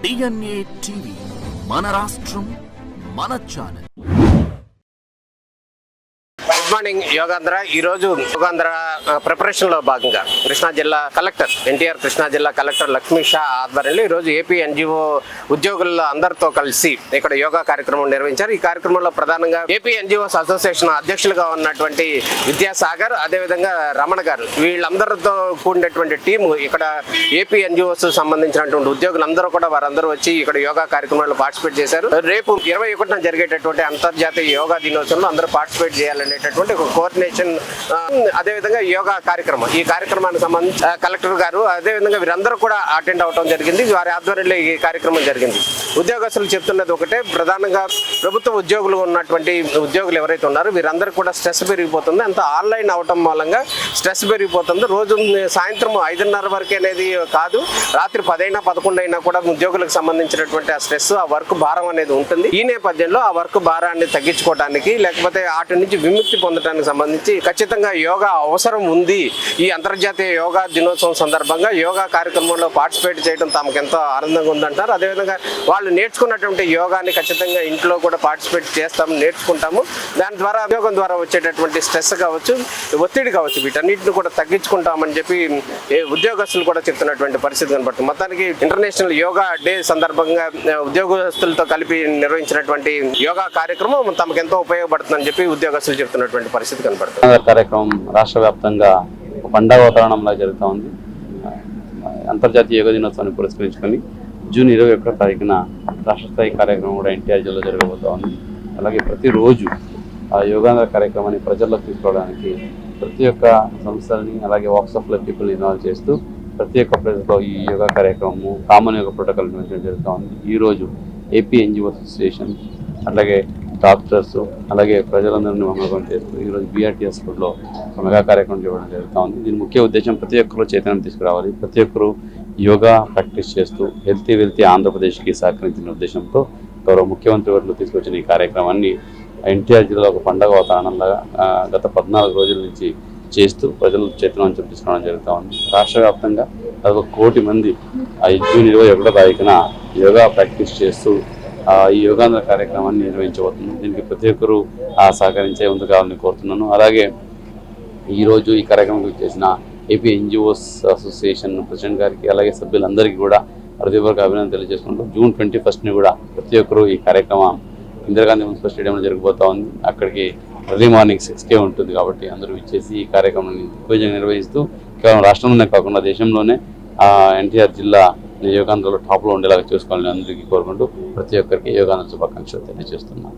DNA TV మన రాష్ట్రం మన ఛానల్. Good morning Yogandhra. ఈరోజు యోగాంధ్ర ప్రిపరేషన్లో భాగంగా కృష్ణా జిల్లా కలెక్టర్ ఎన్టీఆర్ కృష్ణా జిల్లా కలెక్టర్ లక్ష్మీ షా ఆధ్వర్యంలో ఈరోజు ఏపీ ఎన్జిఓ ఉద్యోగుల అందరితో కలిసి ఇక్కడ యోగా కార్యక్రమం నిర్వహించారు. ఈ కార్యక్రమంలో ప్రధానంగా ఏపీ ఎన్జిఓస్ అసోసియేషన్ అధ్యక్షులుగా ఉన్నటువంటి విద్యాసాగర్, అదేవిధంగా రమణ గారు, వీళ్ళందరితో కూడినటువంటి టీము ఇక్కడ ఏపీ ఎన్జిఓస్ సంబంధించినటువంటి ఉద్యోగులందరూ కూడా వారందరూ వచ్చి ఇక్కడ యోగా కార్యక్రమంలో పార్టిసిపేట్ చేశారు. రేపు 21న జరిగేటటువంటి అంతర్జాతీయ యోగా దినోత్సవంలో అందరూ పార్టిసిపేట్ చేయాలనేటటువంటి ఒక కోఆర్డినేషన్, అదేవిధంగా యోగా కార్యక్రమం, ఈ కార్యక్రమానికి సంబంధించి కలెక్టర్ గారు అదేవిధంగా వీరందరూ కూడా అటెండ్ అవడం జరిగింది. వారి ఆధ్వర్యంలో ఈ కార్యక్రమం జరిగింది. ఉద్యోగస్తులు చెప్తున్నది ఒకటే, ప్రధానంగా ప్రభుత్వ ఉద్యోగులు ఉన్నటువంటి ఉద్యోగులు ఎవరైతే ఉన్నారో వీరందరూ కూడా స్ట్రెస్ పెరిగిపోతుంది. అంత ఆన్లైన్ అవటం మూలంగా స్ట్రెస్ పెరిగిపోతుంది. రోజు సాయంత్రం 5:30 వరకు అనేది కాదు, రాత్రి 10 అయినా 11 అయినా కూడా ఉద్యోగులకు సంబంధించినటువంటి ఆ స్ట్రెస్, ఆ వర్క్ భారం అనేది ఉంటుంది. ఈ నేపథ్యంలో ఆ వర్క్ భారాన్ని తగ్గించుకోవడానికి, లేకపోతే వాటి నుంచి విముక్తి పొందడానికి సంబంధించి ఖచ్చితంగా యోగా అవసరం ఉంది. ఈ అంతర్జాతీయ యోగా దినోత్సవం సందర్భంగా యోగా కార్యక్రమంలో పార్టిసిపేట్ చేయడం తమకు ఎంతో ఆనందంగా ఉందంటారు. అదేవిధంగా వాళ్ళు నేర్చుకున్నటువంటి యోగాని ఖచ్చితంగా ఇంట్లో కూడా పార్టిసిపేట్ చేస్తాము, నేర్చుకుంటాము. దాని ద్వారా యోగం ద్వారా వచ్చేటటువంటి స్ట్రెస్ కావచ్చు, ఒత్తిడి కావచ్చు, వీటన్నిటిని కూడా తగ్గించుకుంటామని చెప్పి ఉద్యోగస్తులు కూడా చెప్తున్నటువంటి పరిస్థితి కనబడుతుంది. మొత్తానికి ఇంటర్నేషనల్ యోగా డే సందర్భంగా ఉద్యోగస్తులతో కలిపి నిర్వహించినటువంటి యోగా కార్యక్రమం తమకెంతో ఉపయోగపడుతుందని చెప్పి ఉద్యోగస్తులు చెప్తున్నటువంటి పరిస్థితి కనబడుతుంది. కార్యక్రమం రాష్ట్ర వ్యాప్తంగా పండగ వాతావరణంలో జరుగుతూ ఉంది. అంతర్జాతీయ యోగా దినోత్సవాన్ని పురస్కరించుకొని జూన్ 21వ తారీఖున రాష్ట్ర స్థాయి కార్యక్రమం కూడా ఎన్టీఆర్ జిల్లాలో జరగబోతూ ఉంది. అలాగే ప్రతిరోజు ఆ యోగాంధ్ర కార్యక్రమాన్ని ప్రజల్లోకి తీసుకోవడానికి ప్రతి ఒక్క సంస్థలని, అలాగే వాట్సాప్లో పీపుల్ ఇన్వాల్వ్ చేస్తూ ప్రతి ఒక్క ప్రజల్లో ఈ యోగా కార్యక్రమము కామన్ యోగా ప్రోటోకాల్ నిర్వహించడం జరుగుతూ ఉంది. ఈరోజు ఏపీ ఎన్జిఓ అసోసియేషన్, అలాగే డాక్టర్స్, అలాగే ప్రజలందరినీ మమేకం చేస్తూ ఈరోజు బీఆర్టీఎస్ రోడ్లో ఒక మెగా కార్యక్రమం చేయడం జరుగుతూ ఉంది. దీని ముఖ్య ఉద్దేశం ప్రతి ఒక్కరూ చైతన్యం తీసుకురావాలి, ప్రతి ఒక్కరూ యోగా ప్రాక్టీస్ చేస్తూ వెల్తీ ఆంధ్రప్రదేశ్కి సహకరించిన ఉద్దేశంతో గౌరవ ముఖ్యమంత్రి వర్యులు తీసుకొచ్చిన ఈ కార్యక్రమాన్ని ఎన్టీఆర్ జిల్లాలో ఒక పండగ వాతావరణంలో గత 14 రోజుల నుంచి చేస్తూ ప్రజలు చైతన్యం తీసుకురావడం జరుగుతూ ఉంది. రాష్ట్ర వ్యాప్తంగా 1 కోటి మంది జూన్ 21వ తారీఖున యోగా ప్రాక్టీస్ చేస్తూ ఈ యోగాంధ్ర కార్యక్రమాన్ని నిర్వహించబోతున్నాను. దీనికి ప్రతి ఒక్కరూ సహకరించే ముందు కావాలని కోరుతున్నాను. అలాగే ఈరోజు ఈ కార్యక్రమం చేసిన ఏపీ ఎన్జిఓస్ అసోసియేషన్ ప్రెసిడెంట్ గారికి, అలాగే సభ్యులందరికీ కూడా హృదయపూర్వక అభినందనలు తెలియజేసుకుంటూ జూన్ 21ని కూడా ప్రతి ఒక్కరూ ఈ కార్యక్రమం ఇందిరాగాంధీ మున్సిపల్ స్టేడియంలో జరగబోతూ ఉంది. అక్కడికి ఎర్లీ మార్నింగ్ 6కే ఉంటుంది కాబట్టి అందరూ ఇచ్చేసి ఈ కార్యక్రమాన్ని దిగ్విజయంగా నిర్వహిస్తూ కేవలం రాష్ట్రంలోనే కాకుండా దేశంలోనే ఎన్టీఆర్ జిల్లా యోగాంధ్రలో టాప్లో ఉండేలాగా చూసుకోవాలని అందరికీ కోరుకుంటూ ప్రతి ఒక్కరికి యోగాంధ్ర శుభాకాంక్షలు తెలియజేస్తున్నాను.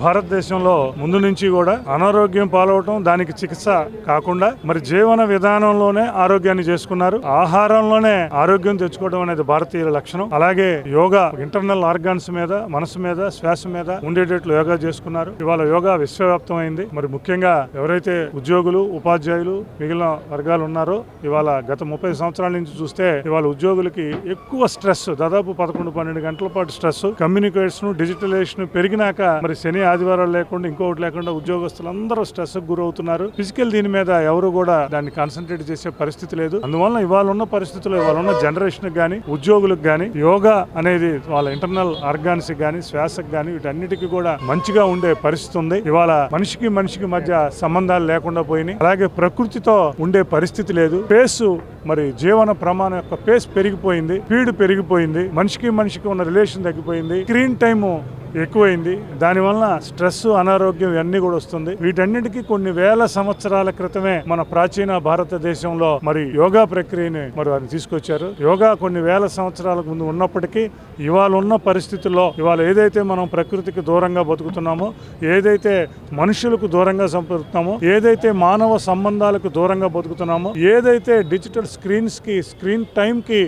భారతదేశంలో ముందు నుంచి కూడా అనారోగ్యం పాలవటం, దానికి చికిత్స కాకుండా మరి జీవన విధానంలోనే ఆరోగ్యాన్ని చేసుకున్నారు. ఆహారంలోనే ఆరోగ్యం తెచ్చుకోవడం అనేది భారతీయుల లక్షణం. అలాగే యోగా ఇంటర్నల్ ఆర్గాన్స్ మీద, మనసు మీద, శ్వాస మీద ఉండేటట్లు యోగా చేసుకున్నారు. ఇవాళ యోగా విశ్వవ్యాప్తమైంది. మరి ముఖ్యంగా ఎవరైతే ఉద్యోగులు, ఉపాధ్యాయులు, మిగిలిన వర్గాలు ఉన్నారో ఇవాళ గత 30 సంవత్సరాల నుంచి చూస్తే ఇవాళ ఉద్యోగులకి ఎక్కువ స్ట్రెస్, దాదాపు 11-12 గంటల పాటు స్ట్రెస్, కమ్యూనికేషన్, డిజిటలైజేషన్ పెరిగినాక మరి శని ఆదివారాలు లేకుండా ఇంకొకటి లేకుండా ఉద్యోగస్తులందరూ స్ట్రెస్ గురవుతున్నారు. ఫిజికల్ దీని మీద ఎవరు కూడా దాన్ని కాన్సన్ట్రేట్ చేసే పరిస్థితి లేదు. అందువల్ల ఇవాళ ఉన్న పరిస్థితుల్లో ఇవాళ ఉన్న జనరేషన్ గానీ, ఉద్యోగులకు గానీ యోగా అనేది వాళ్ళ ఇంటర్నల్ ఆర్గాన్స్ గానీ, శ్వాసకు గానీ వీటన్నిటికీ కూడా మంచిగా ఉండే పరిస్థితి ఉంది. ఇవాళ మనిషికి మధ్య సంబంధాలు లేకుండా పోయినాయి. అలాగే ప్రకృతితో ఉండే పరిస్థితి లేదు. పేసు మరి జీవన ప్రమాణం యొక్క పేస్ పెరిగిపోయింది, స్పీడ్ పెరిగిపోయింది, మనిషికి ఉన్న రిలేషన్ తగ్గిపోయింది, స్క్రీన్ టైము ఎక్కువైంది. దానివల్ల స్ట్రెస్, అనారోగ్యం ఇవన్నీ కూడా వస్తుంది. వీటన్నిటికీ కొన్ని వేల సంవత్సరాల క్రితమే మన ప్రాచీన భారతదేశంలో మరి యోగా ప్రక్రియని మరి వారు తీసుకొచ్చారు. యోగా కొన్ని వేల సంవత్సరాల ముందు ఉన్నప్పటికీ ఇవాళ ఉన్న పరిస్థితుల్లో ఇవాళ ఏదైతే మనం ప్రకృతికి దూరంగా బతుకుతున్నామో, ఏదైతే మనుషులకు దూరంగా బతుకుతున్నామో, ఏదైతే మానవ సంబంధాలకు దూరంగా బతుకుతున్నామో, ఏదైతే డిజిటల్ స్క్రీన్ టైంకి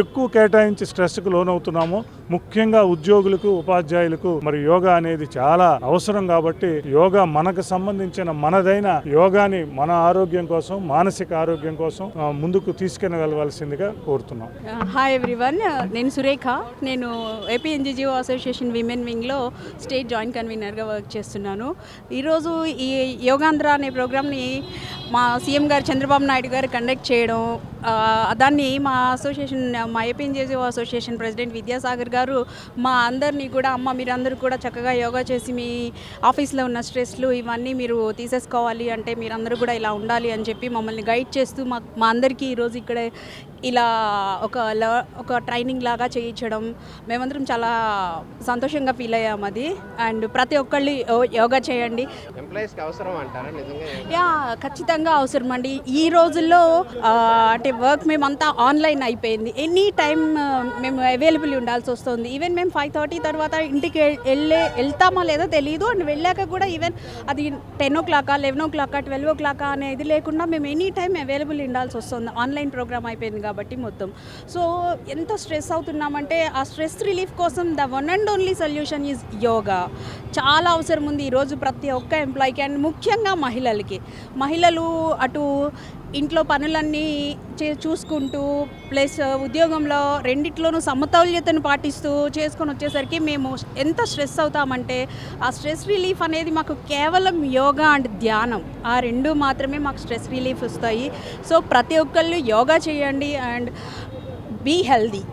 ఎక్కువ కేటాయించి స్ట్రెస్కి లోనవుతున్నామో ముఖ్యంగా ఉద్యోగులకు, ఉపాధ్యాయులకు మరి యోగా అనేది చాలా అవసరం. కాబట్టి యోగా మనకు సంబంధించిన మనదైన యోగాని మన ఆరోగ్యం కోసం, మానసిక ఆరోగ్యం కోసం ముందుకు తీసుకుని వెళ్ళవలసిందిగా కోరుతున్నాం. హాయ్ ఎవ్రీవన్, నేను సురేఖ. నేను ఏపీ ఎన్జీఓ అసోసియేషన్ విమెన్ వింగ్లో స్టేట్ జాయింట్ కన్వీనర్గా వర్క్ చేస్తున్నాను. ఈరోజు ఈ యోగాంధ్ర అనే ప్రోగ్రామ్ని మా సీఎం గారు చంద్రబాబు నాయుడు గారు కండక్ట్ చేయడం, దాన్ని మా అసోసియేషన్, మా AP NGO association president Vidyasagar గారు మా అందరినీ కూడా, అమ్మ మీరందరూ కూడా చక్కగా యోగా చేసి మీ ఆఫీస్లో ఉన్న స్ట్రెస్లు ఇవన్నీ మీరు తీసేసుకోవాలి అంటే మీరందరూ కూడా ఇలా ఉండాలి అని చెప్పి మమ్మల్ని గైడ్ చేస్తూ మా అందరికీ ఈరోజు ఇక్కడ ఇలా ఒక ట్రైనింగ్ లాగా చేయించడం మేమందరం చాలా సంతోషంగా ఫీల్ అయ్యాము అది. అండ్ ప్రతి ఒక్కళ్ళు యోగా చేయండి. ఎంప్లాయీస్కి అవసరం అంటారా నిజంగా? యా, ఖచ్చితంగా అవసరం అండి. ఈ రోజుల్లో అంటే వర్క్ మేమంతా ఆన్లైన్ అయిపోయింది. ఎనీ టైం మేము అవైలబుల్ ఉండాల్సి వస్తుంది. ఈవెన్ మేము 5:30 తర్వాత ఇంటికి వెళ్తామా లేదో తెలియదు. అండ్ వెళ్ళాక కూడా ఈవెన్ అది 10 o'clock, 11 o'clock, 12 o'clock అనేది లేకుండా మేము ఎనీ టైం అవైలబుల్ ఉండాల్సి వస్తుంది. ఆన్లైన్ ప్రోగ్రామ్ అయిపోయింది కాబట్టి మొత్తం. సో ఎంత స్ట్రెస్ అవుతున్నామంటే ఆ స్ట్రెస్ రిలీఫ్ కోసం the one and only solution is yoga. చాలా అవసరం ఉంది ఈరోజు ప్రతి ఒక్క ఎంప్లాయీకి, అండ్ ముఖ్యంగా మహిళలు అటు ఇంట్లో పనులన్నీ చూసుకుంటూ ప్లస్ ఉద్యోగంలో రెండిట్లోనూ సమతౌల్యతను పాటిస్తూ చేసుకొని వచ్చేసరికి మేము ఎంత స్ట్రెస్ అవుతామంటే ఆ స్ట్రెస్ రిలీఫ్ అనేది మాకు కేవలం యోగా అండ్ ధ్యానం, ఆ రెండు మాత్రమే మాకు స్ట్రెస్ రిలీఫ్ వస్తాయి. సో ప్రతి ఒక్కళ్ళు యోగా చేయండి అండ్ బీ హెల్దీ.